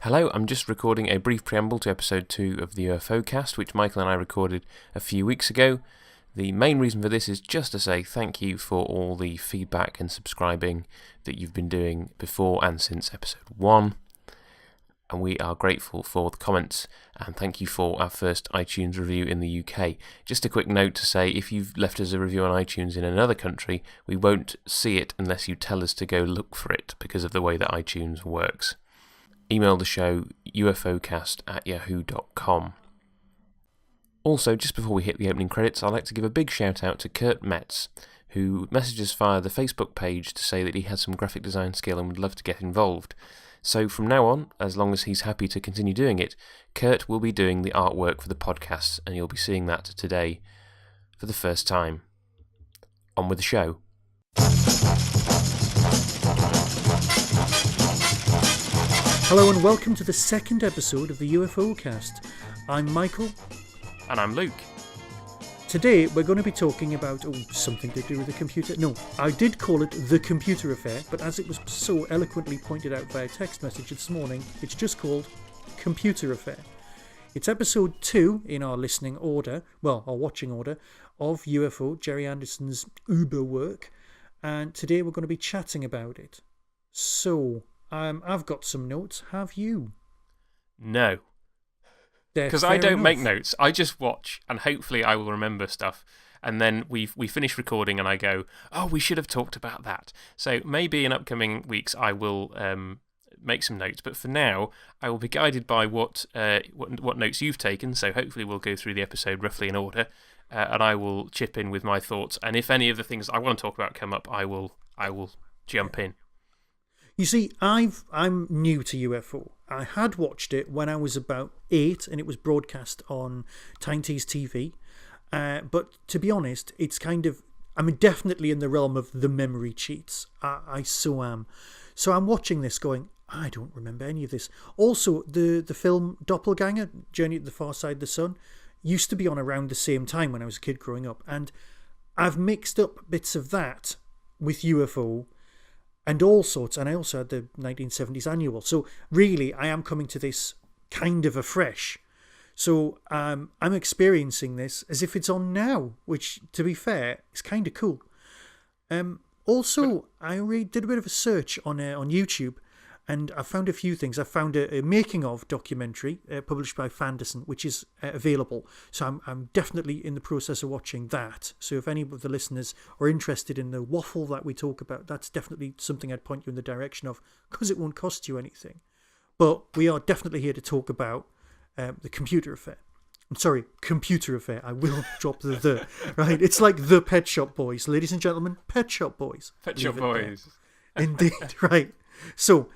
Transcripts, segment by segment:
Hello, I'm just recording a brief preamble to episode 2 of the UFOcast, which Michael and I recorded a few weeks ago. The main reason for this is just to say thank you for all the feedback and subscribing that you've been doing before and since episode 1. And we are grateful for the comments, and thank you for our first iTunes review in the UK. Just a quick note to say, if you've left us a review on iTunes in another country, we won't see it unless you tell us to go look for it because of the way that iTunes works. Email the show UFOcast@yahoo.com. Also, just before we hit the opening credits, I'd like to give a big shout out to Kurt Metz, who messaged us via the Facebook page to say that he has some graphic design skill and would love to get involved. So from now on, as long as he's happy to continue doing it, Kurt will be doing the artwork for the podcast, and you'll be seeing that today for the first time. On with the show. Hello and welcome to the second episode of the UFOcast. I'm Michael. And I'm Luke. Today we're going to be talking about something to do with the computer. No, I did call it the computer affair, but as it was so eloquently pointed out via text message this morning, it's just called Computer Affair. It's episode 2 in our listening order, our watching order, of UFO, Jerry Anderson's Uber work, and today we're going to be chatting about it. So, I've got some notes. Have you? No. Because I don't make notes. I just watch, and hopefully I will remember stuff. And then we finish recording, and I go, oh, we should have talked about that. So maybe in upcoming weeks I will make some notes. But for now, I will be guided by what notes you've taken. So hopefully we'll go through the episode roughly in order, and I will chip in with my thoughts. And if any of the things I want to talk about come up, I will jump in. You see, I'm new to UFO. I had watched it when I was about 8 and it was broadcast on Tyne's TV. But to be honest, it's I'm definitely in the realm of the memory cheats. I so am. So I'm watching this going, I don't remember any of this. Also, the film Doppelganger, Journey to the Far Side of the Sun, used to be on around the same time when I was a kid growing up. And I've mixed up bits of that with UFO and all sorts, and I also had the 1970s annual. So really, I am coming to this kind of afresh. So I'm experiencing this as if it's on now, which, to be fair, is kind of cool. Also, I did a bit of a search on YouTube, and I found a few things. I found a making-of documentary published by Fanderson, which is available. So I'm definitely in the process of watching that. So if any of the listeners are interested in the waffle that we talk about, that's definitely something I'd point you in the direction of, because it won't cost you anything. But we are definitely here to talk about the computer affair. I'm sorry, computer affair. I will drop the, right? It's like the Pet Shop Boys. Ladies and gentlemen, Pet Shop Boys. Pet Shop Boys. Indeed, right. So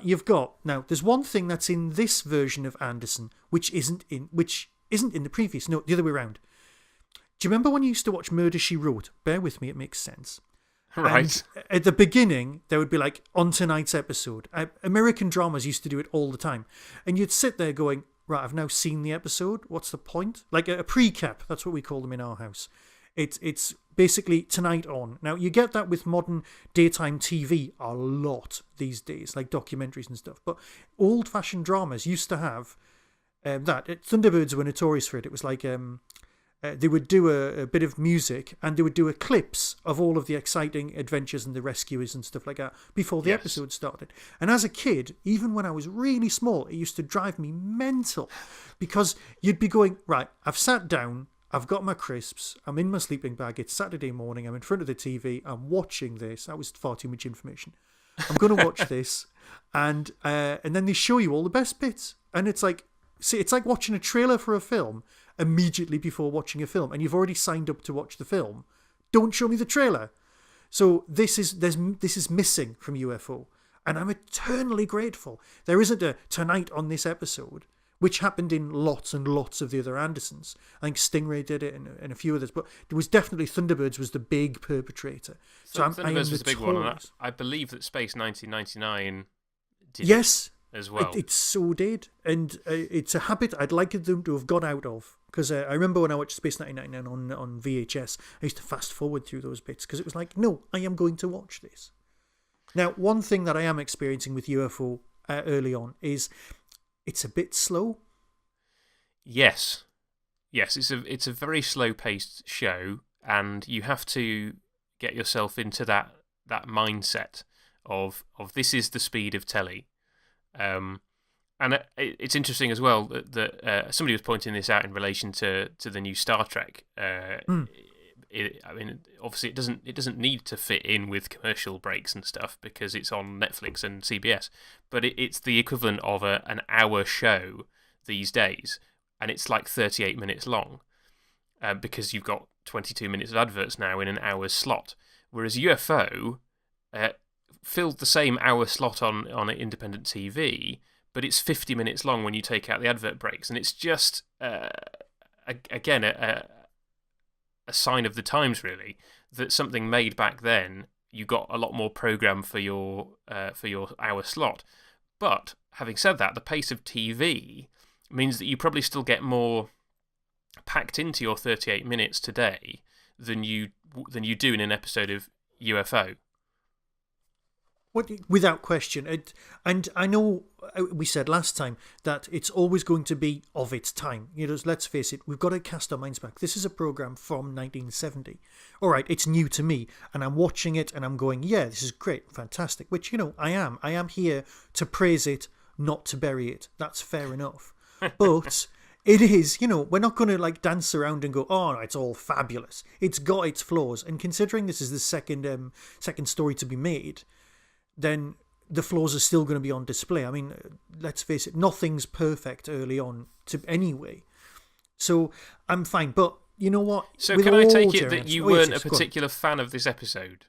you've got, now there's one thing that's in this version of Anderson which isn't in the previous. No, the other way around. Do you remember when you used to watch Murder, She Wrote? Bear with me, it makes sense. Right. And at the beginning, there would be like, on tonight's episode. American dramas used to do it all the time. And you'd sit there going, right, I've now seen the episode. What's the point? Like a pre-cap. That's what we call them in our house. It's basically tonight on. Now, you get that with modern daytime TV a lot these days, like documentaries and stuff. But old-fashioned dramas used to have that. Thunderbirds were notorious for it. It was like they would do a bit of music, and they would do clips of all of the exciting adventures and the rescuers and stuff like that before the episode started. And as a kid, even when I was really small, it used to drive me mental, because you'd be going, right, I've sat down, I've got my crisps, I'm in my sleeping bag, it's Saturday morning, I'm in front of the TV, I'm watching this. That was far too much information. I'm going to watch this, and then they show you all the best bits. And it's like watching a trailer for a film immediately before watching a film, and you've already signed up to watch the film. Don't show me the trailer. So this is missing from UFO, and I'm eternally grateful. There isn't a tonight on this episode, which happened in lots and lots of the other Andersons. I think Stingray did it and a few others, but there was definitely Thunderbirds was the big perpetrator. So Thunderbirds was the big one, and I believe that Space 1999 did yes, as well. It so did, and it's a habit I'd like them to have got out of, because I remember when I watched Space 1999 on VHS, I used to fast forward through those bits, because it was like, no, I am going to watch this. Now, one thing that I am experiencing with UFO early on is it's a bit slow. Yes. Yes, it's a very slow-paced show, and you have to get yourself into that mindset of this is the speed of telly. And it's interesting as well that somebody was pointing this out in relation to the new Star Trek. I mean, obviously, it doesn't need to fit in with commercial breaks and stuff because it's on Netflix and CBS. But it's the equivalent of an hour show these days, and it's like 38 minutes long because you've got 22 minutes of adverts now in an hour's slot. Whereas UFO filled the same hour slot on independent TV, but it's 50 minutes long when you take out the advert breaks, and it's just again a sign of the times, really, that something made back then, you got a lot more program for your hour slot. But having said that, the pace of TV means that you probably still get more packed into your 38 minutes today than you do in an episode of UFO. Without question. And I know we said last time that it's always going to be of its time. Let's face it, we've got to cast our minds back. This is a program from 1970. All right, it's new to me, and I'm watching it and I'm going, yeah, this is great, fantastic, which, I am. I am here to praise it, not to bury it. That's fair enough. But it is, we're not going to dance around and go, oh, it's all fabulous. It's got its flaws. And considering this is the second story to be made, then the flaws are still going to be on display. I mean, let's face it, nothing's perfect early on anyway. So I'm fine. But you know what? So can I take it that you weren't a particular fan of this episode?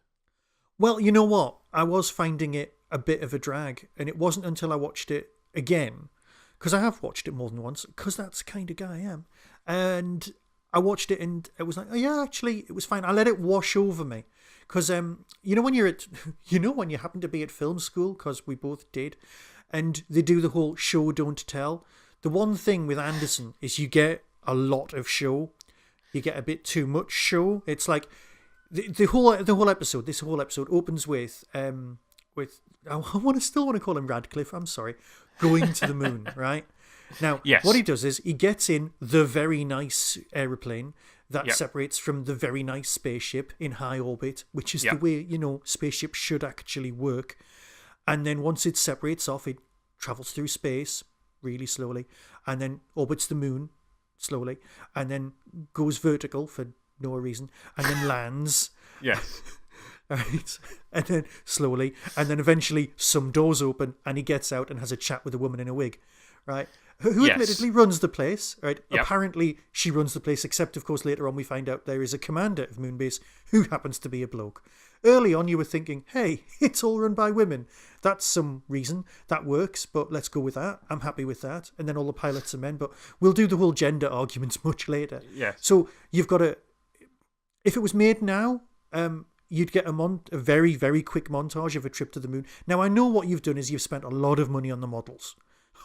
Well, you know what? I was finding it a bit of a drag. And it wasn't until I watched it again, because I have watched it more than once, because that's the kind of guy I am. And I watched it and it was like, oh yeah, actually, it was fine. I let it wash over me. Because, when when you happen to be at film school, because we both did, and they do the whole show, don't tell. The one thing with Anderson is you get a lot of show. You get a bit too much show. It's like the whole episode, this whole episode opens with I still want to call him Radcliffe, I'm sorry, going to the moon, right? Now, yes. What he does is he gets in the very nice aeroplane that separates from the very nice spaceship in high orbit, which is the way, spaceships should actually work. And then once it separates off, it travels through space really slowly and then orbits the moon slowly and then goes vertical for no reason and then lands. Yes. Right. And then slowly and then eventually some doors open and he gets out and has a chat with a woman in a wig. Right. Who admittedly runs the place, right? Yep. Apparently she runs the place, except of course later on we find out there is a commander of Moonbase who happens to be a bloke. Early on you were thinking, hey, it's all run by women. That's some reason. That works, but let's go with that. I'm happy with that. And then all the pilots are men, but we'll do the whole gender arguments much later. Yeah. So you've got if it was made now, you'd get a very, very quick montage of a trip to the moon. Now I know what you've done is you've spent a lot of money on the models.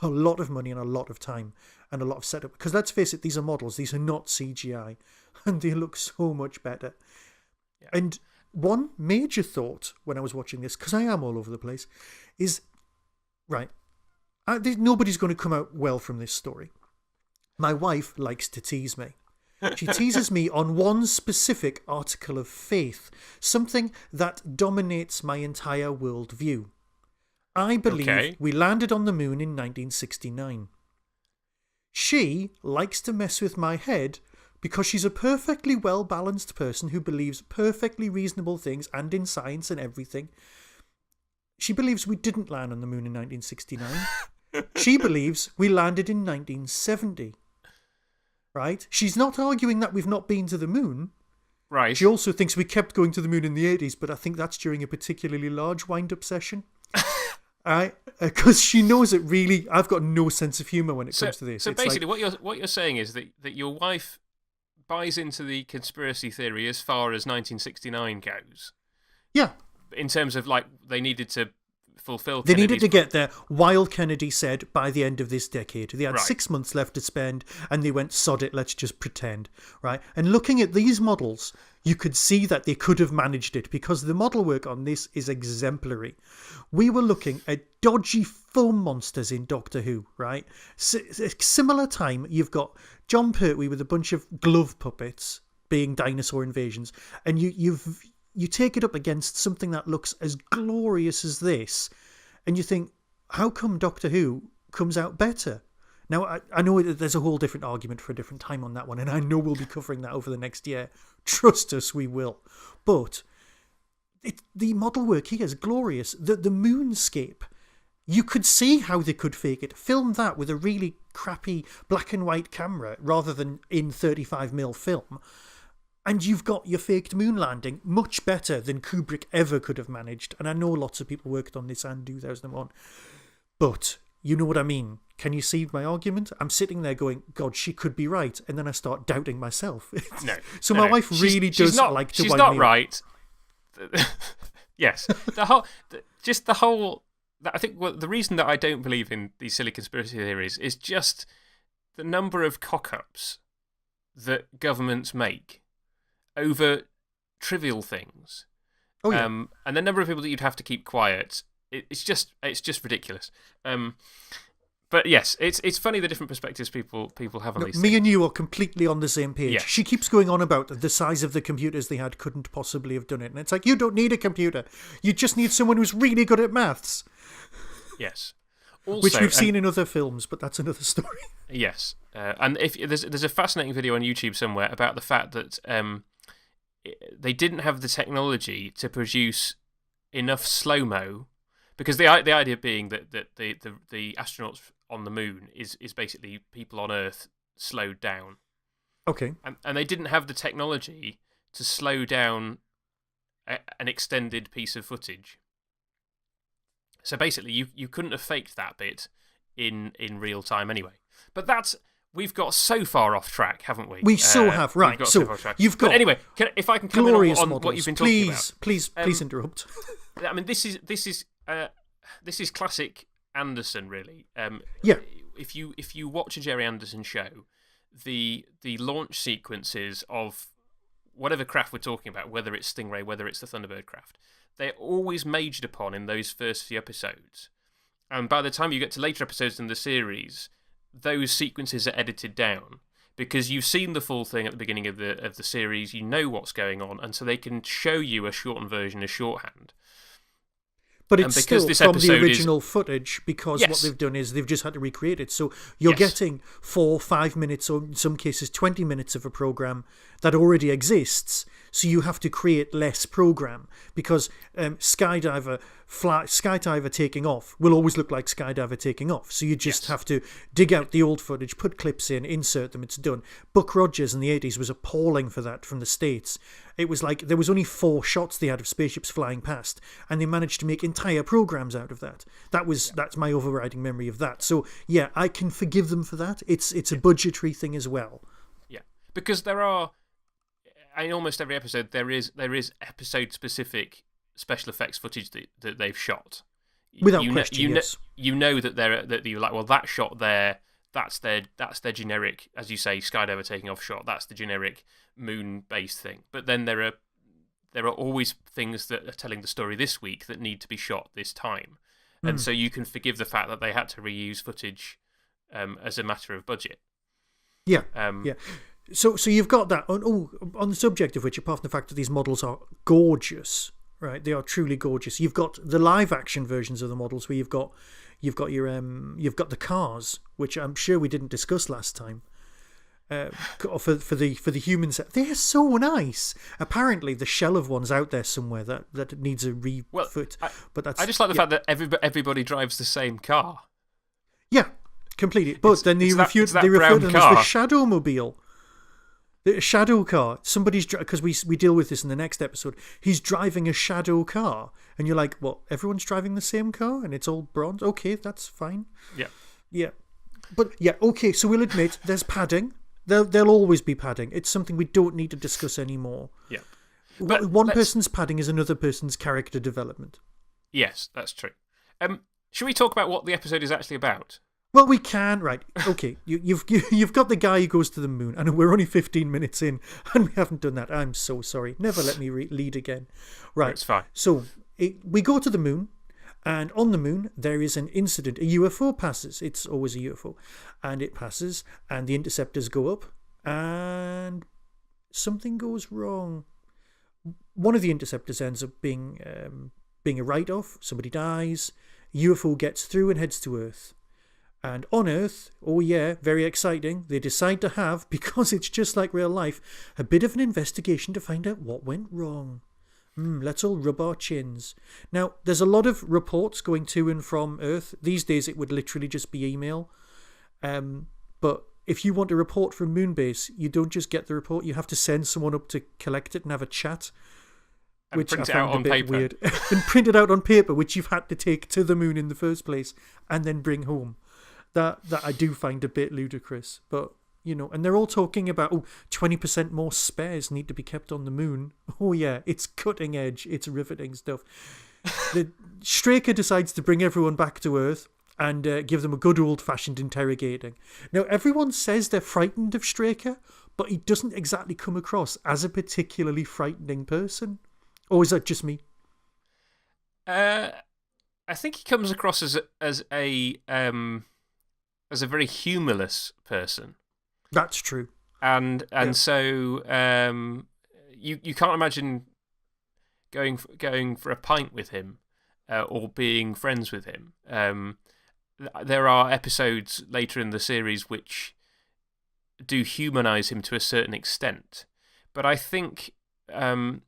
A lot of money and a lot of time and a lot of setup. Because let's face it, these are models. These are not CGI. And they look so much better. Yeah. And one major thought when I was watching this, because I am all over the place, is, right, nobody's going to come out well from this story. My wife likes to tease me. She teases me on one specific article of faith, something that dominates my entire worldview. I believe we landed on the moon in 1969. She likes to mess with my head because she's a perfectly well-balanced person who believes perfectly reasonable things and in science and everything. She believes we didn't land on the moon in 1969. She believes we landed in 1970. Right? She's not arguing that we've not been to the moon. Right. She also thinks we kept going to the moon in the 80s, but I think that's during a particularly large wind-up session. Right, because she knows it really. I've got no sense of humour when it comes to this. So basically, what you're saying is that your wife buys into the conspiracy theory as far as 1969 goes. Yeah. In terms of they needed to fulfill. They needed to get there while Kennedy said by the end of this decade. They had 6 months left to spend, and they went, sod it, let's just pretend, right? And looking at these models, you could see that they could have managed it because the model work on this is exemplary. We were looking at dodgy foam monsters in Doctor Who, right? Similar time, you've got John Pertwee with a bunch of glove puppets being dinosaur invasions, and you take it up against something that looks as glorious as this, and you think, how come Doctor Who comes out better? Now, I know there's a whole different argument for a different time on that one, and I know we'll be covering that over the next year. Trust us, we will. But the model work here is glorious. The moonscape, you could see how they could fake it. Film that with a really crappy black and white camera rather than in 35mm film. And you've got your faked moon landing much better than Kubrick ever could have managed. And I know lots of people worked on this and 2001. But you know what I mean. Can you see my argument? I'm sitting there going, God, she could be right. And then I start doubting myself. No. So my wife really does like to wind me up. She's not right. Yes. I think the reason that I don't believe in these silly conspiracy theories is just the number of cock-ups that governments make over trivial things. Oh, yeah. And the number of people that you'd have to keep quiet, it's just ridiculous. But yes, it's funny the different perspectives people have on these things. Me and you are completely on the same page. Yeah. She keeps going on about the size of the computers they had couldn't possibly have done it. And it's like, you don't need a computer. You just need someone who's really good at maths. Yes. Also, which we've seen in other films, but that's another story. Yes. And if there's a fascinating video on YouTube somewhere about the fact that they didn't have the technology to produce enough slow-mo, because the idea being that the astronauts on the moon is basically people on Earth slowed down. Okay. And they didn't have the technology to slow down an extended piece of footage. So basically, you couldn't have faked that bit in real time anyway. But we've got so far off track, haven't we? We so have, right. So you've got. But anyway, if I can come in on models. what you've been talking about, please interrupt. I mean, this is classic Anderson, really. Yeah. If you watch a Jerry Anderson show, the launch sequences of whatever craft we're talking about, whether it's Stingray, whether it's the Thunderbird craft, they're always majored upon in those first few episodes. And by the time you get to later episodes in the series, those sequences are edited down because you've seen the full thing at the beginning of the series, you know what's going on, and so they can show you a shortened version as shorthand. But it's still from the original footage because what they've done is they've just had to recreate it. So you're getting 4, 5 minutes, or in some cases 20 minutes of a program that already exists. So you have to create less program because skydiver taking off will always look like skydiver taking off. So you just have to dig out the old footage, put clips in, insert them, it's done. Buck Rogers in the 80s was appalling for that from the States. It was like there was only 4 shots they had of spaceships flying past, and they managed to make entire programs out of that. That's my overriding memory of that. So yeah, I can forgive them for that. It's a budgetary thing as well. Yeah, because there are, in almost every episode, there is episode specific special effects footage that they've shot. Without question, yes. You know that you're like, well, that shot there, that's their generic, as you say, skydiver taking off shot. That's the generic moon-based thing. But then there are always things that are telling the story this week that need to be shot this time, and so you can forgive the fact that they had to reuse footage as a matter of budget. Yeah, yeah. So you've got that. On the subject of which, apart from the fact that these models are gorgeous, right? They are truly gorgeous. You've got the live action versions of the models where you've got the cars, which I'm sure we didn't discuss last time. For the human set, they're so nice. Apparently, the shell of one's out there somewhere that needs a refit. But I just like the fact that everybody drives the same car. Yeah, completely. But then they refer to them as the Shadowmobile. The shadow car. Somebody's because we deal with this in the next episode. He's driving a shadow car, and you're like, "What? Everyone's driving the same car, and it's all bronze? Okay, that's fine." Yeah. But yeah, okay. So we'll admit there's padding. There'll always be padding. It's something we don't need to discuss anymore. Yeah. But one person's padding is another person's character development. Yes, that's true. Should we talk about what the episode is actually about? Well, we can, right? Okay, you've got the guy who goes to the moon, and we're only 15 minutes in, and we haven't done that. I'm so sorry. Never let me lead again. Right, It's fine. So we go to the moon, and on the moon there is an incident. A UFO passes. It's always a UFO, and it passes, and the interceptors go up, and something goes wrong. One of the interceptors ends up being a write-off. Somebody dies. UFO gets through and heads to Earth. And on Earth, oh yeah, very exciting, they decide to have, because it's just like real life, a bit of an investigation to find out what went wrong. Let's all rub our chins. Now, there's a lot of reports going to and from Earth. These days it would literally just be email. But if you want a report from Moonbase, you don't just get the report, you have to send someone up to collect it and have a chat. And which print I it out found on a bit paper. weird. And print it out on paper, which you've had to take to the moon in the first place and then bring home. That I do find a bit ludicrous. But, and they're all talking about, 20% more spares need to be kept on the moon. Oh, yeah, it's cutting edge. It's riveting stuff. The Straker decides to bring everyone back to Earth and give them a good old-fashioned interrogating. Now, everyone says they're frightened of Straker, but he doesn't exactly come across as a particularly frightening person. Or is that just me? I think he comes across as a very humorless person. That's true. And so you can't imagine going for a pint with him or being friends with him. There are episodes later in the series which do humanize him to a certain extent, but I think, and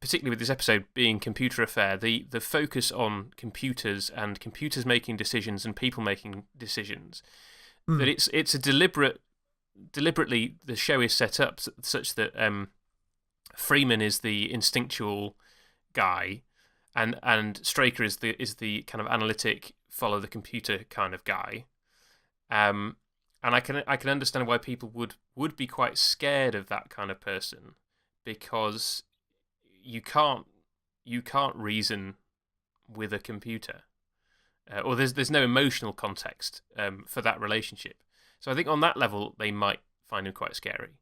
particularly with this episode being Computer Affair, the focus on computers and computers making decisions and people making decisions, that it's a deliberately the show is set up such that Freeman is the instinctual guy, and Straker is the kind of analytic, follow the computer kind of guy. And I can understand why people would be quite scared of that kind of person, because you can't reason with a computer, or there's no emotional context for that relationship. So I think on that level they might find him quite scary.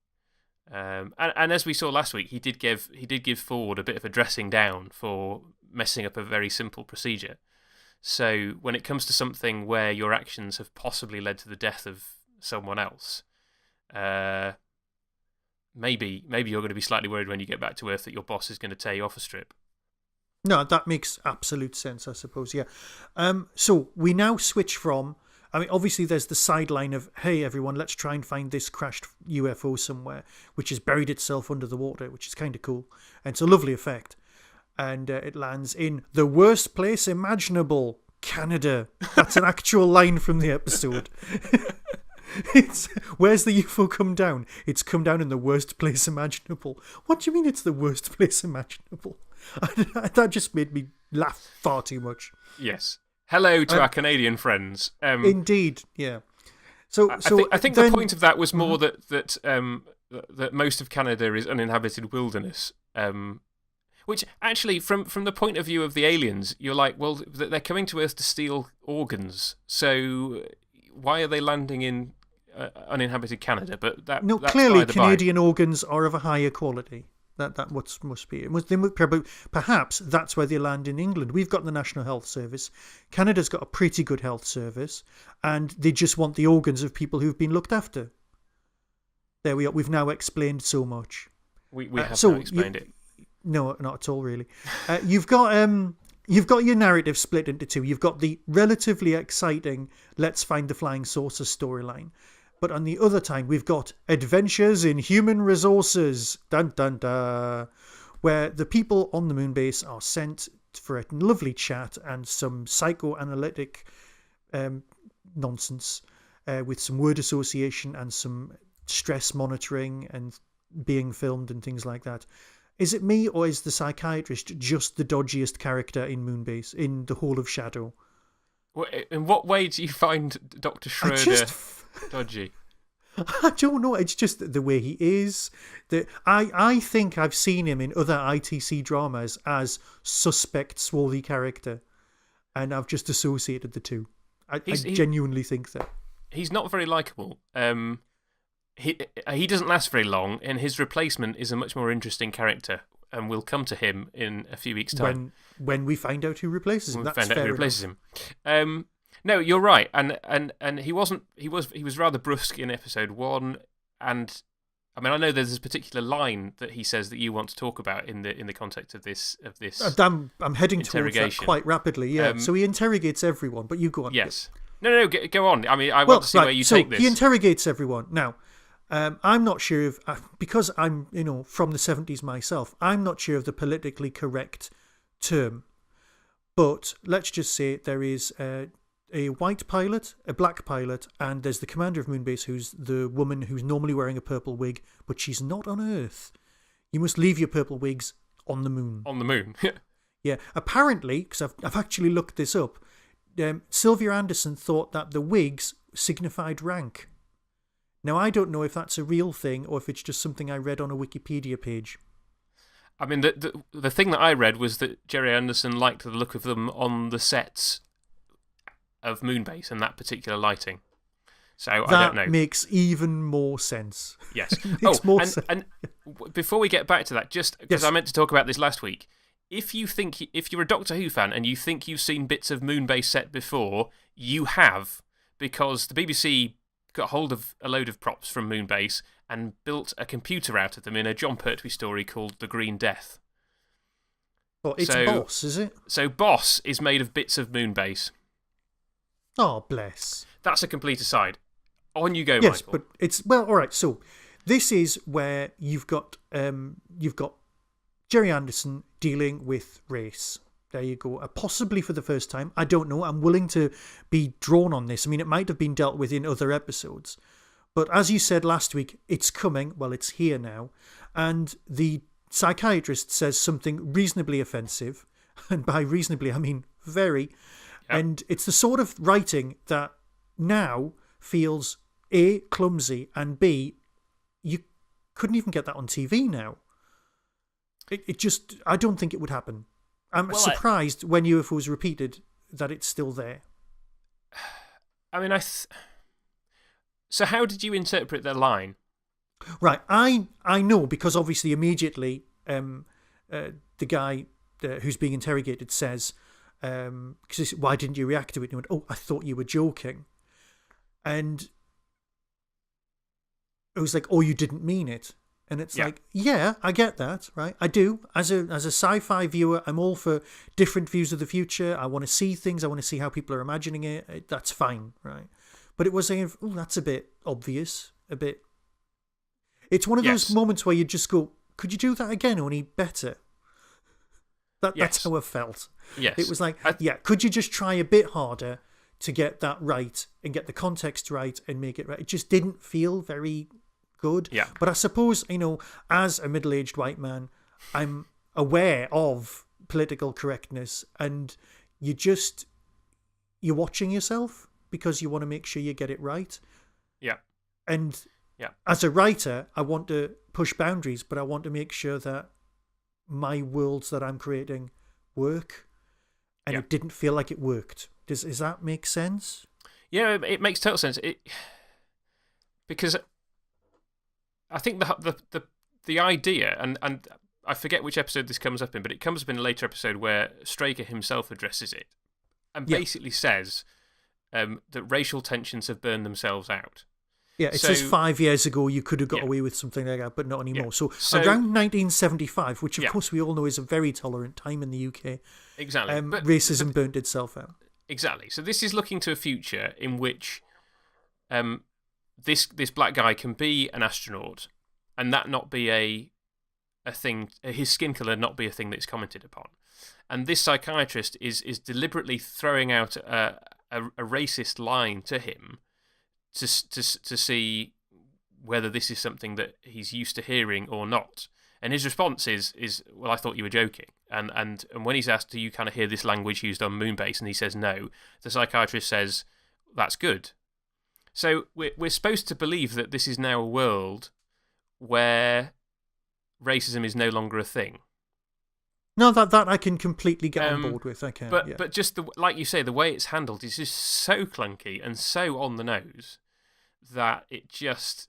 And as we saw last week, he did give Ford a bit of a dressing down for messing up a very simple procedure. So when it comes to something where your actions have possibly led to the death of someone else, maybe you're going to be slightly worried when you get back to Earth that your boss is going to tear you off a strip. No, that makes absolute sense, I suppose, yeah. So we now switch from, obviously there's the sideline of, hey, everyone, let's try and find this crashed UFO somewhere, which has buried itself under the water, which is kind of cool. And it's a lovely effect. And it lands in the worst place imaginable, Canada. That's an actual line from the episode. Where's the UFO come down? It's come down in the worst place imaginable. What do you mean it's the worst place imaginable? That just made me laugh far too much. Yes. Hello to our Canadian friends. Indeed, yeah. I think the point of that was more that most of Canada is uninhabited wilderness. Which actually, from the point of view of the aliens, you're like, well, they're coming to Earth to steal organs. So why are they landing in uninhabited Canada? But that's clearly Canadian organs are of a higher quality. That must be. Perhaps that's why they land in England. We've got the National Health Service. Canada's got a pretty good health service, and they just want the organs of people who've been looked after. There we are. We've now explained so much. We have now explained it. No, not at all, really. You've got your narrative split into two. You've got the relatively exciting "Let's find the flying saucer" storyline, but on the other time, we've got Adventures in Human Resources, dun dun dun, where the people on the moon base are sent for a lovely chat and some psychoanalytic nonsense with some word association and some stress monitoring and being filmed and things like that. Is it me, or is the psychiatrist just the dodgiest character in Moonbase, in the Hall of Shadow? In what way do you find Dr. Schroeder dodgy? I don't know. It's just the way he is. I think I've seen him in other ITC dramas as suspect, swarthy character. and I've just associated the two. I He- genuinely think that. He's not very likable. He doesn't last very long, and his replacement is a much more interesting character, and we'll come to him in a few weeks' time. When we find out who replaces him, When we that's find out fair who replaces enough. him. No, you're right, and he was rather brusque in episode 1, and I mean I know there's this particular line that he says that you want to talk about in the context of this I'm heading towards that interrogation. quite rapidly. Yeah, so he interrogates everyone, but you go on. Yes. No, go on. I mean, I want to see where you take this. He interrogates everyone. Now, I'm not sure if because I'm from the 70s myself, I'm not sure of the politically correct term, but let's just say there is a white pilot, a black pilot, and there's the commander of Moonbase, who's the woman who's normally wearing a purple wig, but she's not on Earth. You must leave your purple wigs on the moon. On the moon. Yeah, apparently, because I've actually looked this up, Sylvia Anderson thought that the wigs signified rank. Now, I don't know if that's a real thing or if it's just something I read on a Wikipedia page. I mean, the thing that I read was that Jerry Anderson liked the look of them on the sets of Moonbase and that particular lighting. So I don't know. That makes even more sense. Yes. Makes more sense. And before we get back to that, just because Yes. I meant to talk about this last week, if you're a Doctor Who fan and you think you've seen bits of Moonbase set before, you have, because the BBC got hold of a load of props from Moonbase and built a computer out of them in a John Pertwee story called The Green Death. Oh, it's Boss, is it? So Boss is made of bits of Moonbase. Oh, bless. That's a complete aside. On you go, yes, Michael. but it's all right. So this is where you've got Jerry Anderson dealing with race. There you go. Possibly for the first time. I don't know. I'm willing to be drawn on this. I mean, it might have been dealt with in other episodes. But as you said last week, it's coming. Well, it's here now. And the psychiatrist says something reasonably offensive. And by reasonably, I mean very. Yep. And it's the sort of writing that now feels A, clumsy, and B, you couldn't even get that on TV now. It just, I don't think it would happen. I'm surprised when UFO was repeated that it's still there. I mean, so how did you interpret the line? Right, I know because obviously immediately the guy who's being interrogated says, why didn't you react to it? And he went, oh, I thought you were joking. And it was like, oh, you didn't mean it. And it's like, yeah, I get that, right? I do. As a sci-fi viewer, I'm all for different views of the future. I want to see things. I want to see how people are imagining it. That's fine, right? But it was saying, oh, that's a bit obvious, a bit. It's one of those moments where you just go, could you do that again, only better? That's how I felt. Yes. It was like, could you just try a bit harder to get that right and get the context right and make it right? It just didn't feel very good. Yeah. But I suppose, as a middle-aged white man, I'm aware of political correctness, and you're watching yourself because you want to make sure you get it right. Yeah. And as a writer, I want to push boundaries, but I want to make sure that my worlds that I'm creating work, and it didn't feel like it worked. Does that make sense? Yeah, it makes total sense. Because I think the idea, and I forget which episode this comes up in, but it comes up in a later episode where Straker himself addresses it and basically says that racial tensions have burned themselves out. Yeah, it says 5 years ago you could have got away with something like that, but not anymore. So around 1975, which of course we all know is a very tolerant time in the UK, exactly, but racism burnt itself out. Exactly. So this is looking to a future in which this black guy can be an astronaut and that not be a thing, his skin colour not be a thing that's commented upon. And this psychiatrist is deliberately throwing out a racist line to him to see whether this is something that he's used to hearing or not. And his response is well, I thought you were joking. And when he's asked, do you kind of hear this language used on Moonbase? And he says no. The psychiatrist says, that's good. So we're supposed to believe that this is now a world where racism is no longer a thing. No, that I can completely get on board with. I can. But just like you say, the way it's handled is just so clunky and so on the nose that it just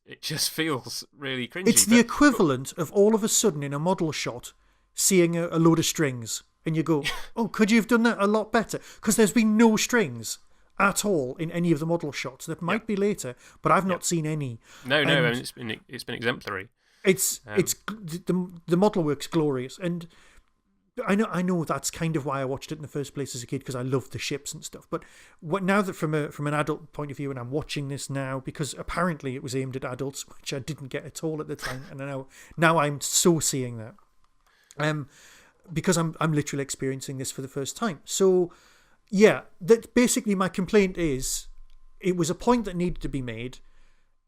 feels really cringy. It's the equivalent of all of a sudden in a model shot seeing a load of strings, and you go, "Oh, could you have done that a lot better?" Because there's been no strings at all in any of the model shots. There might be later, but I've not seen any. No, I mean, it's been exemplary. It's the model work's glorious, and I know that's kind of why I watched it in the first place as a kid, because I loved the ships and stuff. But now that from an adult point of view, and I'm watching this now, because apparently it was aimed at adults, which I didn't get at all at the time, and now I'm so seeing that, because I'm literally experiencing this for the first time. So yeah, that basically my complaint is, it was a point that needed to be made.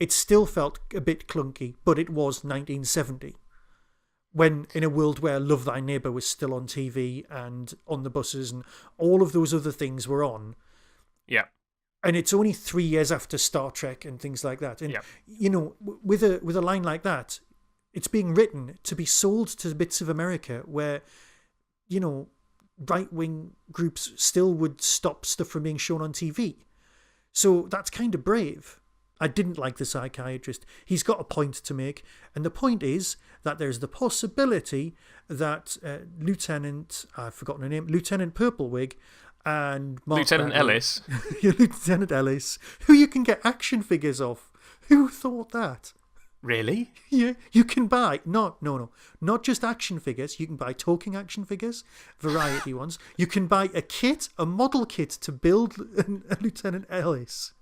It still felt a bit clunky, but it was 1970. When in a world where Love Thy Neighbour was still on TV and on the buses and all of those other things were on. Yeah. And it's only 3 years after Star Trek and things like that. And, you know, with a line like that, it's being written to be sold to bits of America where, you know, right-wing groups still would stop stuff from being shown on TV. So that's kind of brave. I didn't like the psychiatrist. He's got a point to make, and the point is that there's the possibility that Lieutenant Purplewig and Lieutenant Ellis, Lieutenant Ellis, who you can get action figures of. Who thought that? Really? Yeah, you can buy not just action figures. You can buy talking action figures, variety ones. You can buy a model kit to build a Lieutenant Ellis.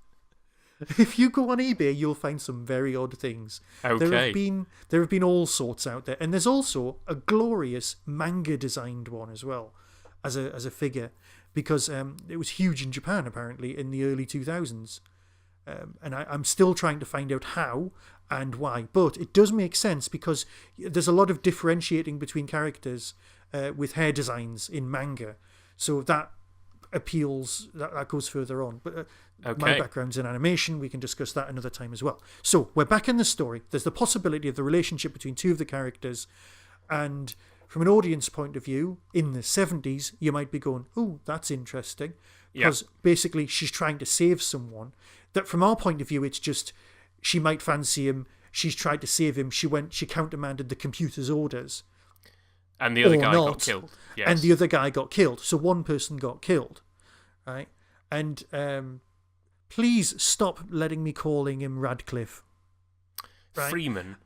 If you go on eBay, you'll find some very odd things. Okay. There have been all sorts out there, and there's also a glorious manga designed one as well, as a figure, because it was huge in Japan apparently in the early 2000s, and I'm still trying to find out how and why. But it does make sense because there's a lot of differentiating between characters with hair designs in manga, so that appeals, that goes further on. But my background's in animation. We can discuss that another time as well. So we're back in the story. There's the possibility of the relationship between two of the characters, and from an audience point of view, in the 70s, you might be going, "Oh, that's interesting," because basically she's trying to save someone. That from our point of view, it's just she might fancy him. She's tried to save him. She countermanded the computer's orders. And the other guy got killed. Yes. And the other guy got killed. So one person got killed, right? And please stop letting me calling him Radcliffe. Right? Freeman.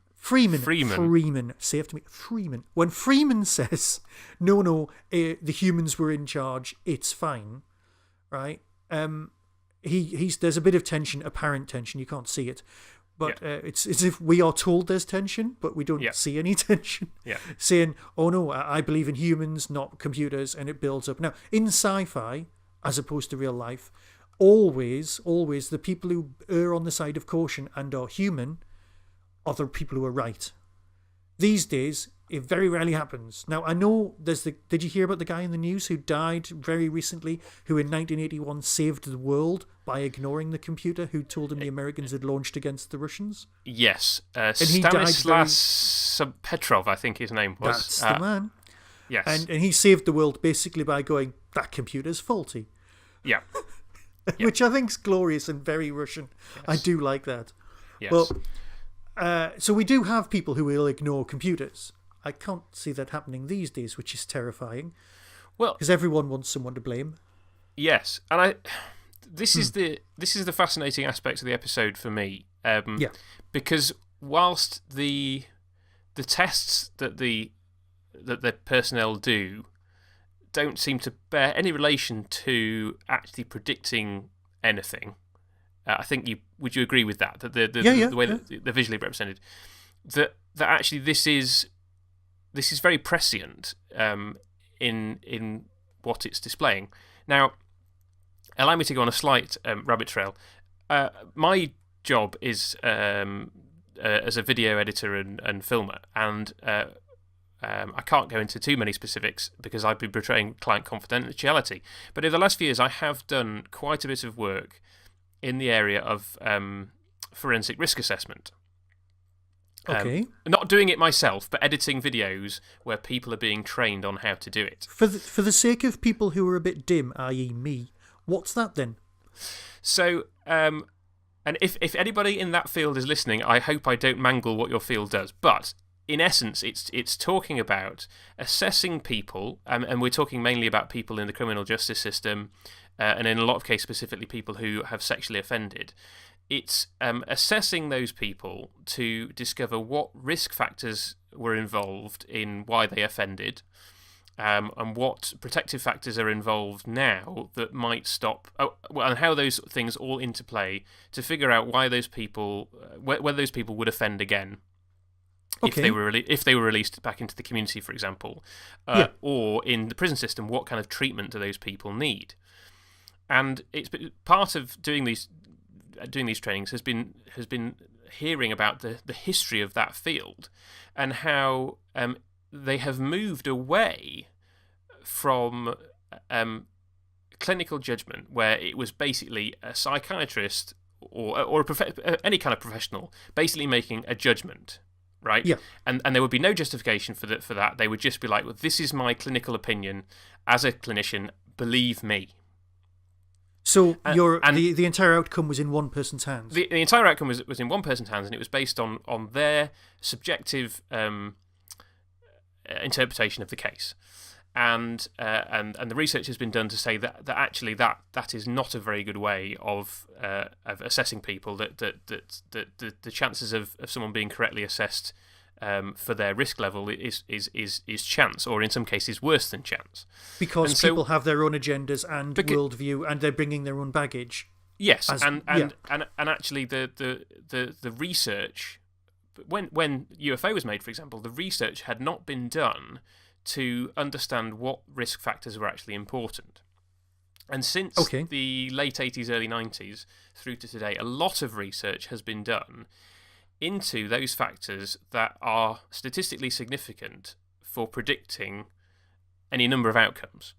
Say after me. Freeman. When Freeman says, no, the humans were in charge, it's fine, right? There's a bit of tension, apparent tension. You can't see it. But it's as if we are told there's tension, but we don't see any tension. Yeah. Saying, "Oh no, I believe in humans, not computers," and it builds up. Now, in sci-fi, as opposed to real life, always the people who err on the side of caution and are human are the people who are right. These days, it very rarely happens. Now, I know did you hear about the guy in the news who died very recently, who in 1981 saved the world by ignoring the computer, who told him the Americans had launched against the Russians? Yes. Stanislas Petrov, I think his name was. That's the man. Yes. And he saved the world basically by going, "That computer's faulty." Yeah. Which I think's glorious and very Russian. Yes. I do like that. Yes. Well, so we do have people who will ignore computers. I can't see that happening these days, which is terrifying. Well, because everyone wants someone to blame. Yes, and this is the fascinating aspect of the episode for me. Because whilst the tests that the personnel do don't seem to bear any relation to actually predicting anything, I think would you agree with that? That the way that they're visually represented, that actually this is very prescient in what it's displaying. Now, allow me to go on a slight rabbit trail. My job is as a video editor and filmer, and I can't go into too many specifics because I'd be betraying client confidentiality. But in the last few years, I have done quite a bit of work in the area of forensic risk assessment. Okay. Not doing it myself, but editing videos where people are being trained on how to do it. For the sake of people who are a bit dim, i.e. me, what's that then? So, and if anybody in that field is listening, I hope I don't mangle what your field does. But in essence, it's talking about assessing people, and we're talking mainly about people in the criminal justice system, and in a lot of cases specifically people who have sexually offended. It's assessing those people to discover what risk factors were involved in why they offended, and what protective factors are involved now that might stop, and how those things all interplay to figure out why those people, whether those people would offend again. Okay. If they were released back into the community, for example, or in the prison system, what kind of treatment do those people need? And it's part of doing these trainings has been hearing about the history of that field and how they have moved away from clinical judgment, where it was basically a psychiatrist or any kind of professional basically making a judgment, right? Yeah. And there would be no justification for that. They would just be like, well, this is my clinical opinion as a clinician, believe me. So the entire outcome was in one person's hands? The entire outcome was in one person's hands, and it was based on their subjective interpretation of the case. And the research has been done to say that actually that is not a very good way of assessing people. That the chances of someone being correctly assessed for their risk level is chance, or in some cases worse than chance. Because people have their own agendas and worldview, and they're bringing their own baggage. Yes, and actually the research, when UFO was made, for example, the research had not been done to understand what risk factors were actually important. And since the late 80s, early 90s through to today, a lot of research has been done into those factors that are statistically significant for predicting any number of outcomes.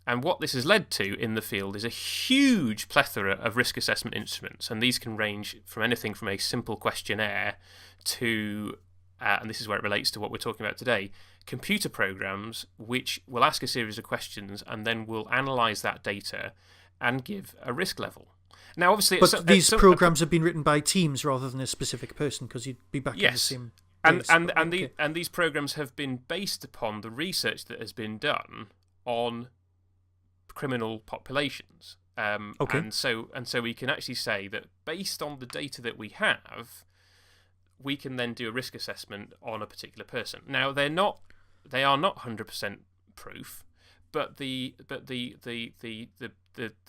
And what this has led to in the field is a huge plethora of risk assessment instruments, and these can range from anything from a simple questionnaire to, and this is where it relates to what we're talking about today, computer programs which will ask a series of questions and then will analyse that data and give a risk level. Now, obviously, these programs have been written by teams rather than a specific person, because you'd be back in the same place. And these programs have been based upon the research that has been done on criminal populations. And so we can actually say that based on the data that we have, we can then do a risk assessment on a particular person. Now, they are not 100% proof, but the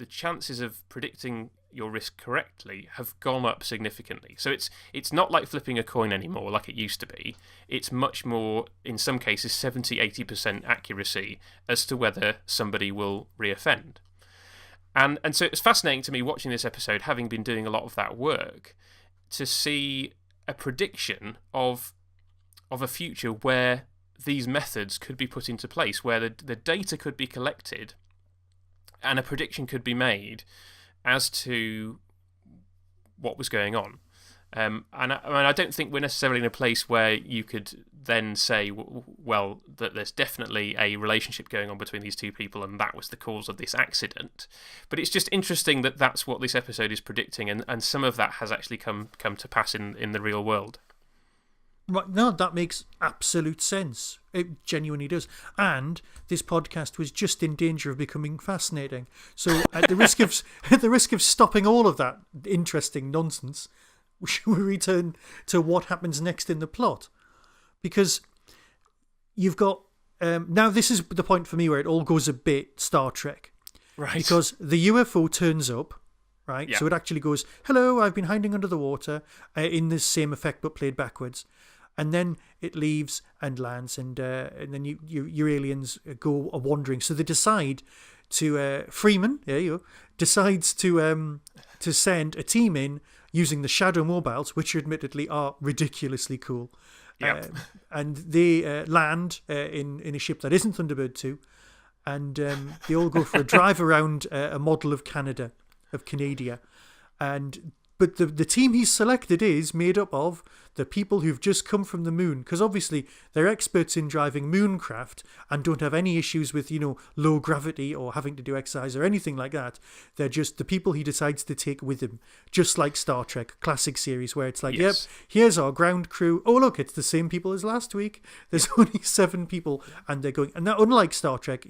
chances of predicting your risk correctly have gone up significantly. So it's not like flipping a coin anymore like it used to be. It's much more, in some cases, 70-80% accuracy as to whether somebody will reoffend. And so it's fascinating to me watching this episode, having been doing a lot of that work, to see a prediction of a future where these methods could be put into place, where the data could be collected and a prediction could be made as to what was going on. And I don't think we're necessarily in a place where you could then say, well, that there's definitely a relationship going on between these two people and that was the cause of this accident. But it's just interesting that that's what this episode is predicting, and some of that has actually come to pass in the real world. Right, no, that makes absolute sense. It genuinely does. And this podcast was just in danger of becoming fascinating. So at the risk of stopping all of that interesting nonsense, we return to what happens next in the plot. Because you've got now this is the point for me where it all goes a bit Star Trek. Right. Because the UFO turns up, right? Yeah. So it actually goes, hello, I've been hiding under the water, in this same effect but played backwards. And then it leaves and lands, and then your aliens go wandering. So they decide to Freeman, there you go, decides to send a team in using the Shadow mobiles, which admittedly are ridiculously cool. Yep. And they land in a ship that isn't Thunderbird 2, and they all go for a drive around a model of Canada, of Canada, and But the team he's selected is made up of the people who've just come from the moon, because obviously they're experts in driving mooncraft and don't have any issues with, low gravity or having to do exercise or anything like that. They're just the people he decides to take with him, just like Star Trek, classic series where it's like, Yes. yep, here's our ground crew. Oh, look, it's the same people as last week. There's only 7 people, and they're going. And now, unlike Star Trek,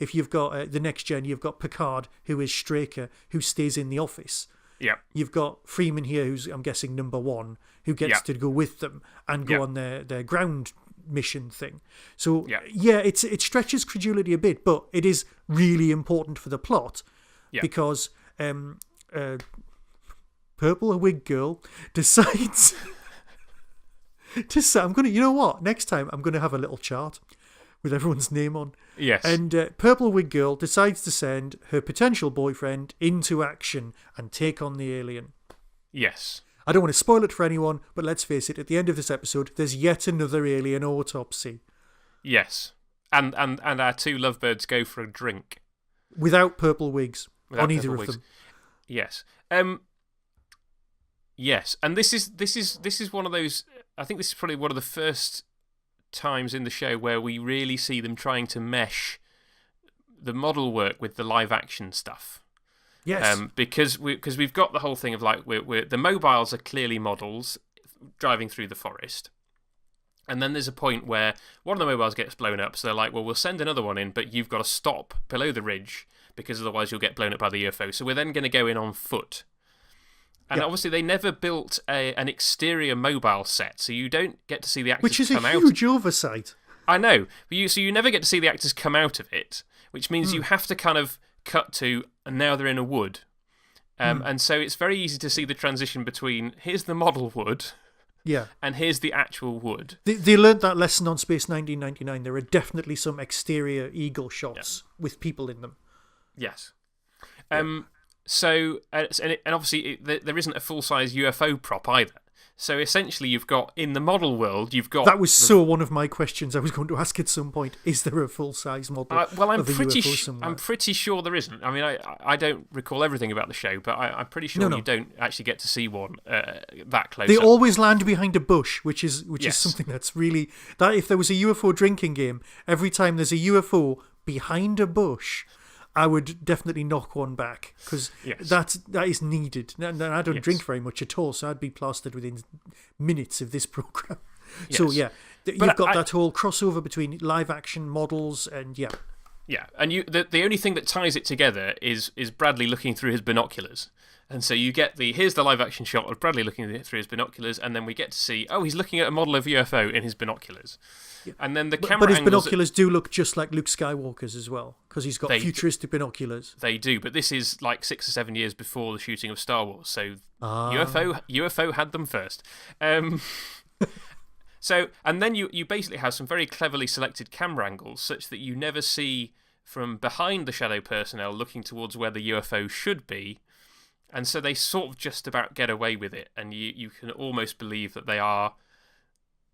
if you've got the next gen, you've got Picard, who is Straker, who stays in the office. Yeah. You've got Freeman here, who's, I'm guessing, number 1, who gets to go with them and go on their ground mission thing. So, it stretches credulity a bit, but it is really important for the plot because Purple Wig Girl decides... I'm going to... You know what? Next time, I'm going to have a little chart with everyone's name on. Yes. And Purple Wig Girl decides to send her potential boyfriend into action and take on the alien. Yes. I don't want to spoil it for anyone, but let's face it, at the end of this episode, there's yet another alien autopsy. Yes. And our 2 lovebirds go for a drink. Without purple wigs. On either of them. Yes. Yes. And this is one of those... I think this is probably one of the first times in the show where we really see them trying to mesh the model work with the live action stuff. Yes. Because we've got the whole thing of like the mobiles are clearly models driving through the forest, and then there's a point where one of the mobiles gets blown up, so they're like, well, we'll send another one in, but you've got to stop below the ridge because otherwise you'll get blown up by the UFO. So we're then going to go in on foot. And obviously they never built an exterior mobile set, so you don't get to see the actors come out. Which is a huge oversight. I know. But so you never get to see the actors come out of it, which means you have to kind of cut to, and now they're in a wood. And so it's very easy to see the transition between, here's the model wood, and here's the actual wood. They learned that lesson on Space 1999. There are definitely some exterior eagle shots with people in them. Yes. So, and obviously there isn't a full-size UFO prop either. So essentially you've got, in the model world, you've got... That was so one of my questions I was going to ask at some point. Is there a full-size model of a UFO somewhere? I'm pretty sure there isn't. I mean, I don't recall everything about the show, but I'm pretty sure you don't actually get to see one that close. They up. always land behind a bush, which is something that's really... That if there was a UFO drinking game, every time there's a UFO behind a bush... I would definitely knock one back because that is needed. And I don't drink very much at all, so I'd be plastered within minutes of this program. Yes. So you've got that whole crossover between live action models and Yeah, and the only thing that ties it together is Bradley looking through his binoculars. And so you get here's the live action shot of Bradley looking through his binoculars, and then we get to see, he's looking at a model of UFO in his binoculars. Yeah. And then the camera But his binoculars do look just like Luke Skywalker's as well, because he's got futuristic binoculars. They do, but this is like 6 or 7 years before the shooting of Star Wars, so UFO had them first. So, and then you basically have some very cleverly selected camera angles, such that you never see from behind the shadow personnel looking towards where the UFO should be. And so they sort of just about get away with it, and you can almost believe that they are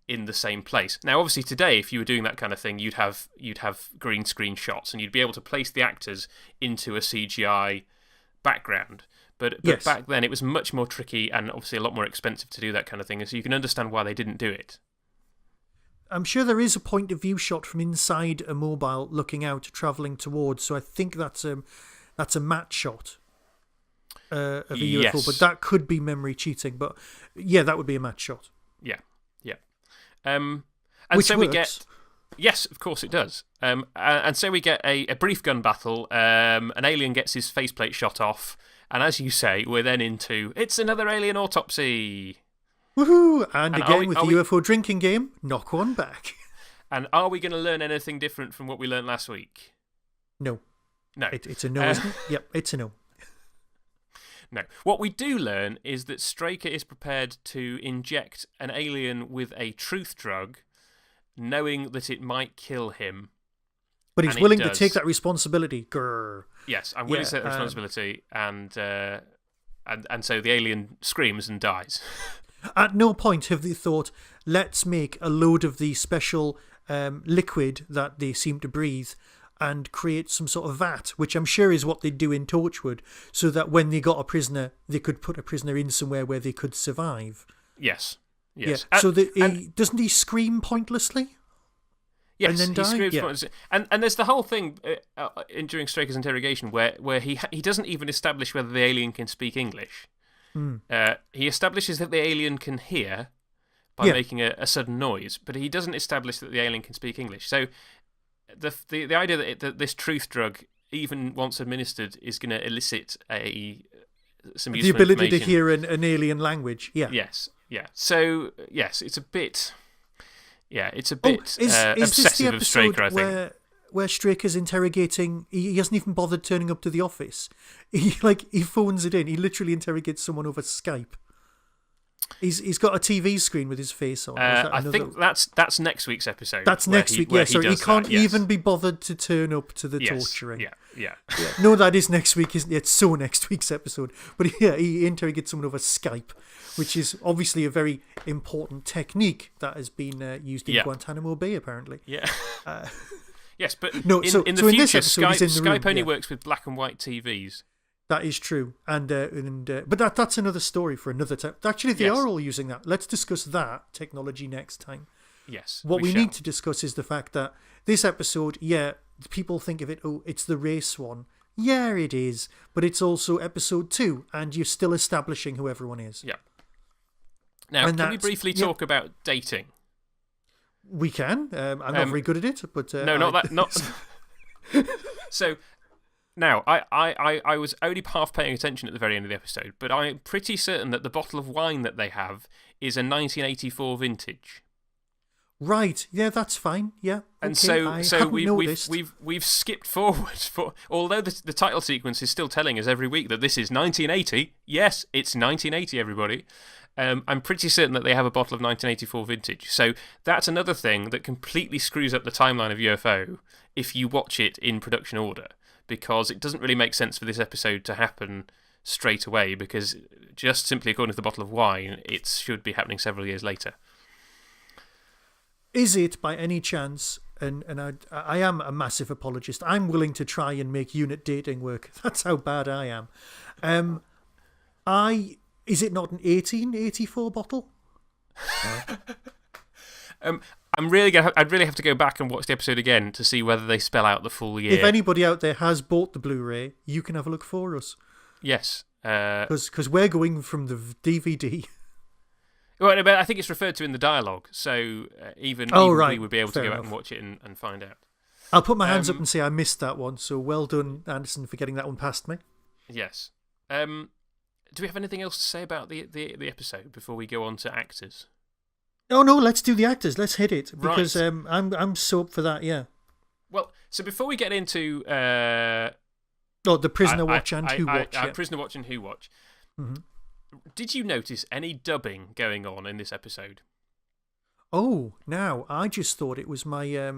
in the same place. Now, obviously, today, if you were doing that kind of thing, you'd have green screen shots, and you'd be able to place the actors into a CGI background. But back then, it was much more tricky and obviously a lot more expensive to do that kind of thing, and so you can understand why they didn't do it. I'm sure there is a point of view shot from inside a mobile looking out, travelling towards, so I think that's a matte shot. Of a UFO, but that could be memory cheating. But that would be a match shot. Yeah. And which so works. We get, yes, of course it does. And so we get a brief gun battle. An alien gets his faceplate shot off, and as you say, we're then into it's another alien autopsy. Woohoo! And again with the UFO drinking game, knock one back. And are we going to learn anything different from what we learned last week? No. It's a no, isn't it? Yep, it's a no. No. What we do learn is that Straker is prepared to inject an alien with a truth drug, knowing that it might kill him. But he's willing to take that responsibility. Grrr. Yes, I'm willing to take that responsibility, and so the alien screams and dies. At no point have they thought, let's make a load of the special liquid that they seem to breathe and create some sort of vat, which I'm sure is what they do in Torchwood, so that when they got a prisoner, they could put a prisoner in somewhere where they could survive. Yes. Yeah. So doesn't he scream pointlessly? Yes, and then die? Screams pointlessly. And there's the whole thing during Straker's interrogation where he doesn't even establish whether the alien can speak English. He establishes that the alien can hear by making a sudden noise, but he doesn't establish that the alien can speak English. So the idea that this truth drug, even once administered, is going to elicit some useful the ability information. to hear an alien language. Yeah. Yes. Yeah. So yes, it's a bit. Yeah, it's a bit obsessive of Straker, I think. Where Straker's interrogating, he hasn't even bothered turning up to the office. He phones it in. He literally interrogates someone over Skype. He's got a TV screen with his face on. I think that's next week's episode. That's next week. Yeah, sorry, he can't even be bothered to turn up to the torturing. Yeah. No, that is next week, isn't it? It's so next week's episode. But yeah, he interrogates someone over Skype, which is obviously a very important technique that has been used in Guantanamo Bay, apparently. Yeah. Yes, but in this future, episode, Skype only works with black and white TVs. That is true, but that's another story for another time. Actually, they are all using that. Let's discuss that technology next time. Yes. What we need to discuss is the fact that this episode, people think of it, it's the race one. Yeah, it is, but it's also episode 2, and you're still establishing who everyone is. Yeah. Now, can we briefly talk about dating? We can. I'm not very good at it, but no, not that. Not so. Now, I was only half paying attention at the very end of the episode, but I'm pretty certain that the bottle of wine that they have is a 1984 vintage. Right. Yeah, that's fine. Yeah. And okay. so we've skipped forward although the title sequence is still telling us every week that this is 1980. Yes, it's 1980, everybody. I'm pretty certain that they have a bottle of 1984 vintage. So that's another thing that completely screws up the timeline of UFO if you watch it in production order. Because it doesn't really make sense for this episode to happen straight away, because just simply according to the bottle of wine, it should be happening several years later. Is it, by any chance, and I am a massive apologist, I'm willing to try and make unit dating work. That's how bad I am. Is it not an 1884 bottle? I'd really have to go back and watch the episode again to see whether they spell out the full year. If anybody out there has bought the Blu-ray, you can have a look for us. Yes. Because we're going from the DVD. Well, but I think it's referred to in the dialogue, so even we would be able to go out and watch it and find out. I'll put my hands up and say I missed that one, so well done, Anderson, for getting that one past me. Yes. Do we have anything else to say about the episode before we go on to actors? Oh no, let's do the actors. Let's hit it, because right. I'm so up for that. Yeah. Well, so before we get into the Prisoner Watch and Who Watch. Prisoner Watch and Who Watch. Mm-hmm. Did you notice any dubbing going on in this episode? Oh, now I just thought it was my.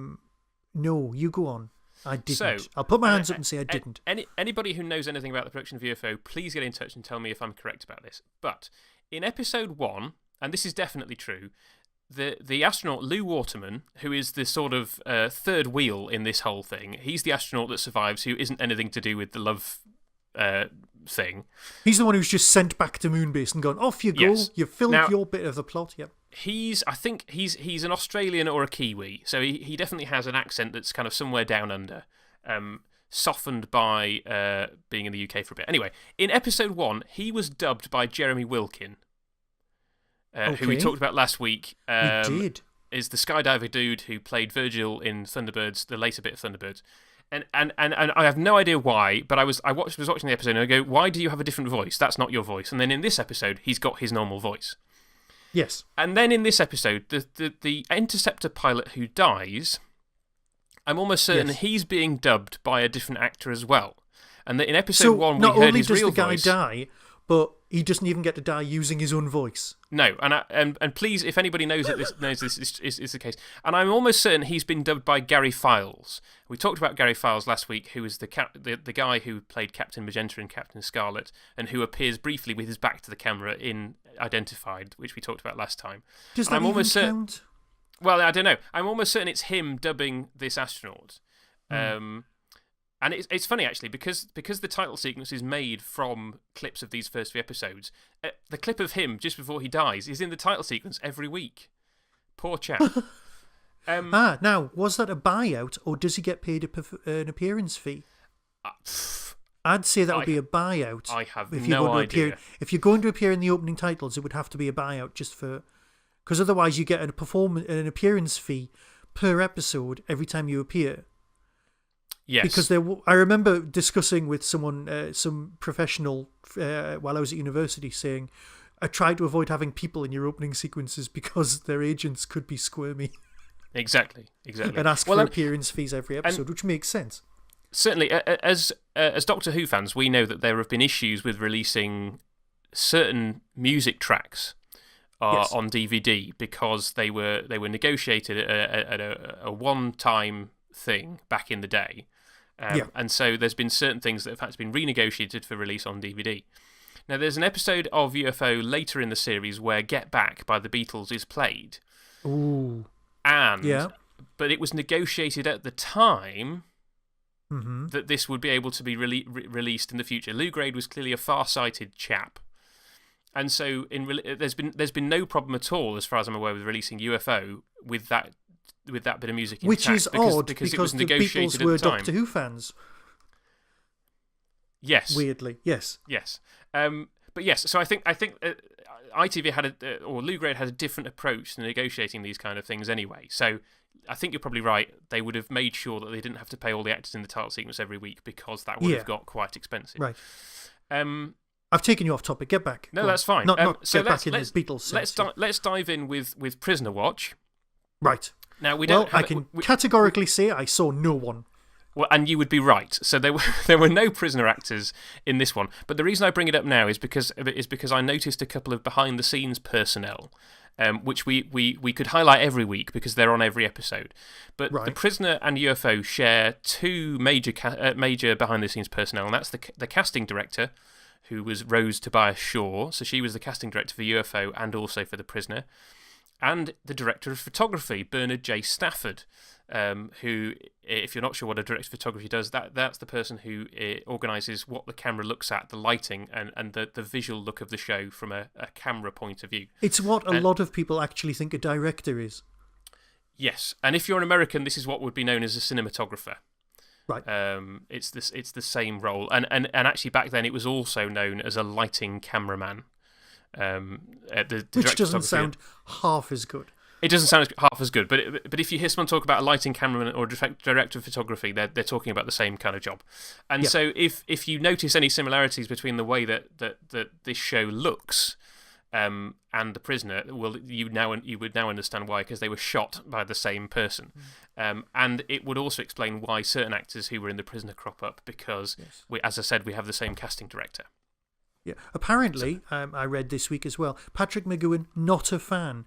No, you go on. I didn't. So, I'll put my hands up and say I didn't. Anybody who knows anything about the production of UFO, please get in touch and tell me if I'm correct about this. But in episode 1, and this is definitely true, the astronaut Lou Waterman, who is the sort of third wheel in this whole thing, he's the astronaut that survives who isn't anything to do with the love thing. He's the one who's just sent back to Moonbase and gone, off you go, yes. You've filled your bit of the plot, yep. I think he's an Australian or a Kiwi, so he definitely has an accent that's kind of somewhere down under, softened by being in the UK for a bit. Anyway, in episode 1, he was dubbed by Jeremy Wilkin, who we talked about last week. We did. Is the skydiver dude who played Virgil in Thunderbirds, the later bit of Thunderbirds. And I have no idea why, but I was watching the episode and I go, why do you have a different voice? That's not your voice. And then in this episode, he's got his normal voice. Yes. And then in this episode, the Interceptor pilot who dies, I'm almost certain he's being dubbed by a different actor as well. And that in episode 1, we heard his real voice. Not only does the guy die, but he doesn't even get to die using his own voice. No, and please, if anybody knows that this is the case, and I'm almost certain he's been dubbed by Gary Files. We talked about Gary Files last week, who was the guy who played Captain Magenta and Captain Scarlet, and who appears briefly with his back to the camera in Identified, which we talked about last time. Does that even count? Well, I don't know. I'm almost certain it's him dubbing this astronaut. And it's funny, actually, because the title sequence is made from clips of these first 3 episodes. The clip of him just before he dies is in the title sequence every week. Poor chap. Now, was that a buyout, or does he get paid an appearance fee? I'd say that would be a buyout. I have no idea. If you're going to appear in the opening titles, it would have to be a buyout, just for... Because otherwise you get an appearance fee per episode every time you appear. Yes. Because I remember discussing with someone, some professional, while I was at university, saying, I try to avoid having people in your opening sequences because their agents could be squirmy. Exactly. And ask for appearance fees every episode, which makes sense. Certainly, as Doctor Who fans, we know that there have been issues with releasing certain music tracks on DVD because they were negotiated at a one-time thing back in the day. And so there's been certain things that have had to been renegotiated for release on DVD. Now, there's an episode of UFO later in the series where Get Back by the Beatles is played. Ooh. But it was negotiated at the time that this would be able to be released in the future. Lou Grade was clearly a far-sighted chap. And so there's been no problem at all, as far as I'm aware, with releasing UFO with that bit of music intact. Which is odd, because it was the Beatles were Doctor Who fans. Yes. Weirdly, yes. Yes. But yes, so I think ITV had or Lou Grade had a different approach to negotiating these kind of things anyway. So I think you're probably right. They would have made sure that they didn't have to pay all the actors in the title sequence every week because that would have got quite expensive. Right. I've taken you off topic. Get back. No, that's fine. Not get back in the Beatles sense. Let's dive in with Prisoner Watch. Right. Now we don't. I can categorically say I saw no one. Well, and you would be right. So there were no prisoner actors in this one. But the reason I bring it up now is because I noticed a couple of behind the scenes personnel, which we could highlight every week because they're on every episode. But the Prisoner and UFO share 2 major behind the scenes personnel, and that's the casting director, who was Rose Tobias Shaw. So she was the casting director for UFO and also for the Prisoner, and the director of photography, Bernard J. Stafford. Who, if you're not sure what a director of photography does, that's the person who organises what the camera looks at, the lighting, and the visual look of the show from a camera point of view. It's what a lot of people actually think a director is. Yes, and if you're an American, this is what would be known as a cinematographer. Right. It's the same role, and actually back then it was also known as a lighting cameraman. Which doesn't sound half as good. It doesn't sound half as good, but if you hear someone talk about a lighting cameraman or director of photography, they're talking about the same kind of job. And so if you notice any similarities between the way that this show looks and The Prisoner, you would now understand why, because they were shot by the same person. And it would also explain why certain actors who were in The Prisoner crop up, because, as I said, we have the same casting director. Yeah. Apparently, I read this week as well, Patrick McGowan, not a fan.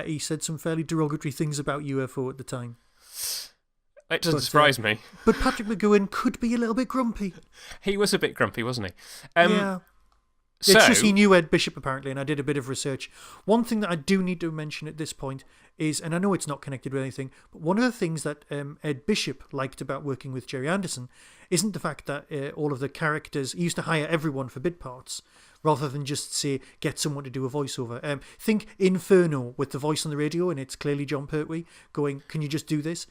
He said some fairly derogatory things about UFO at the time. It doesn't surprise me. But Patrick McGowan could be a little bit grumpy. He was a bit grumpy, wasn't he? Yeah. It's just he knew Ed Bishop, apparently, and I did a bit of research. One thing that I do need to mention at this point is, and I know it's not connected with anything, but one of the things that Ed Bishop liked about working with Jerry Anderson isn't the fact that all of the characters, he used to hire everyone for bit parts, rather than just say, get someone to do a voiceover. Think Inferno with the voice on the radio, and it's clearly John Pertwee going, can you just do this?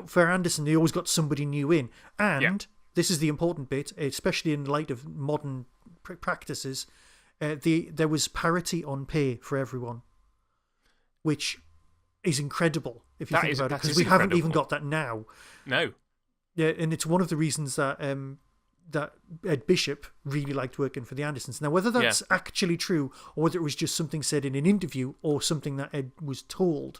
For Anderson, they always got somebody new in. And this is the important bit, especially in light of modern practices, there was parity on pay for everyone, which is incredible if you think about it, because we haven't even got that now. No. Yeah, and it's one of the reasons that that Ed Bishop really liked working for the Andersons. Now, whether that's actually true or whether it was just something said in an interview or something that Ed was told,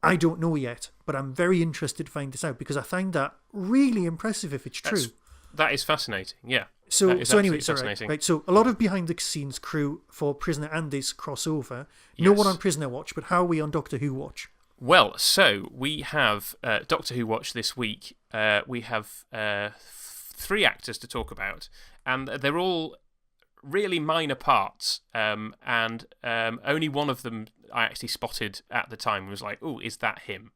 I don't know yet, but I'm very interested to find this out, because I find that really impressive if it's true. That is fascinating, yeah. So anyway, right. So a lot of behind the scenes crew for Prisoner and this crossover. Yes. No one on Prisoner Watch, but how are we on Doctor Who Watch? Well, so we have Doctor Who Watch this week. We have 3 actors to talk about, and they're all really minor parts, and only one of them I actually spotted at the time and was like, oh, is that him?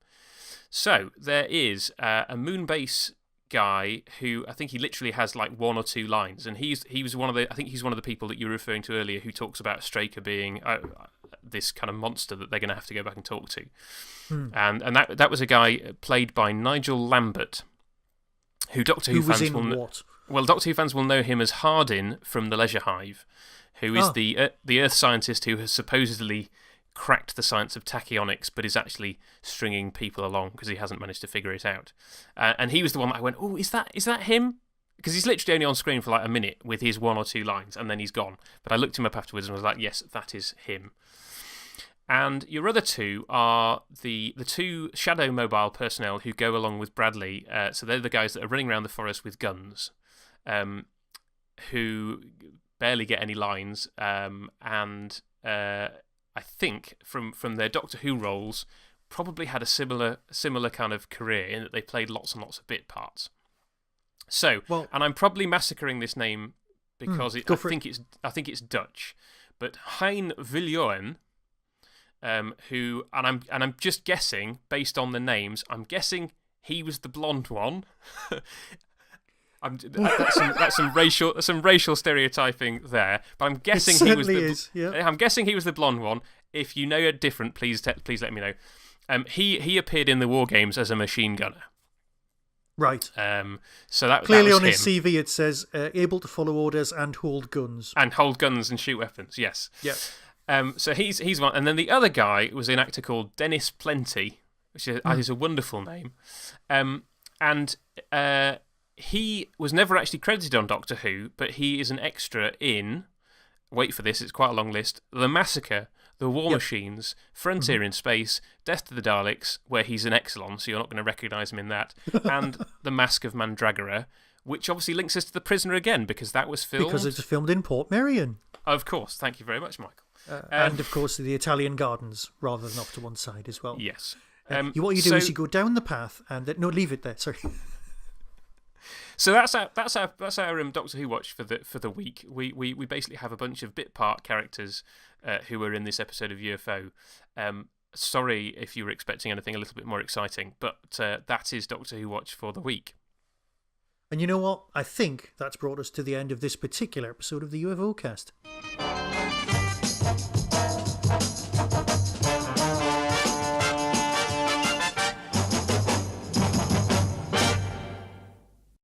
So there is a Moonbase guy who I think he literally has like one or two lines, and he's one of the people that you were referring to earlier who talks about Straker being this kind of monster that they're going to have to go back and talk to. And that was a guy played by Nigel Lambert, who Doctor Who fans Doctor Who fans will know him as Hardin from The Leisure Hive, who is the Earth scientist who has supposedly cracked the science of tachyonics, but is actually stringing people along because he hasn't managed to figure it out. And he was the one that I went, oh, is that him? Because he's literally only on screen for like a minute with his one or two lines, and then he's gone. But I looked him up afterwards and was like, yes, that is him. And your other two are the two Shadow Mobile personnel who go along with Bradley. So they're the guys that are running around the forest with guns, who barely get any lines, and I think from their Doctor Who roles, probably had a similar kind of career in that they played lots and lots of bit parts. So, and I'm probably massacring this name because I think it's Dutch, but Hein Viljoen, who I'm just guessing based on the names. I'm guessing he was the blonde one. That's some racial stereotyping there, but I'm guessing he was I'm guessing he was the blonde one. If you know it different, please let me know. He appeared in the War Games as a machine gunner. Right. So that clearly that was on his him. CV it says able to follow orders and hold guns. And hold guns and shoot weapons. Yes. Yeah. So he's one, and then the other guy was an actor called Dennis Plenty, which is a wonderful name. And he was never actually credited on Doctor Who, but he is an extra in, wait for this, it's quite a long list, The Massacre, The War Machines, Frontier in Space, Death to the Daleks, where he's an Exelon, so you're not going to recognise him in that, and The Mask of Mandragora, which obviously links us to The Prisoner again, because that was filmed... Because it was filmed in Port Merion. Of course, thank you very much, Michael. And of course the Italian gardens, rather than off to one side as well. Yes. What you do is you go down the path, and... No, leave it there, sorry. So that's our Doctor Who watch for the week. We basically have a bunch of bit part characters who are in this episode of UFO. Sorry if you were expecting anything a little bit more exciting, but that is Doctor Who watch for the week. And you know what? I think that's brought us to the end of this particular episode of the UFOcast.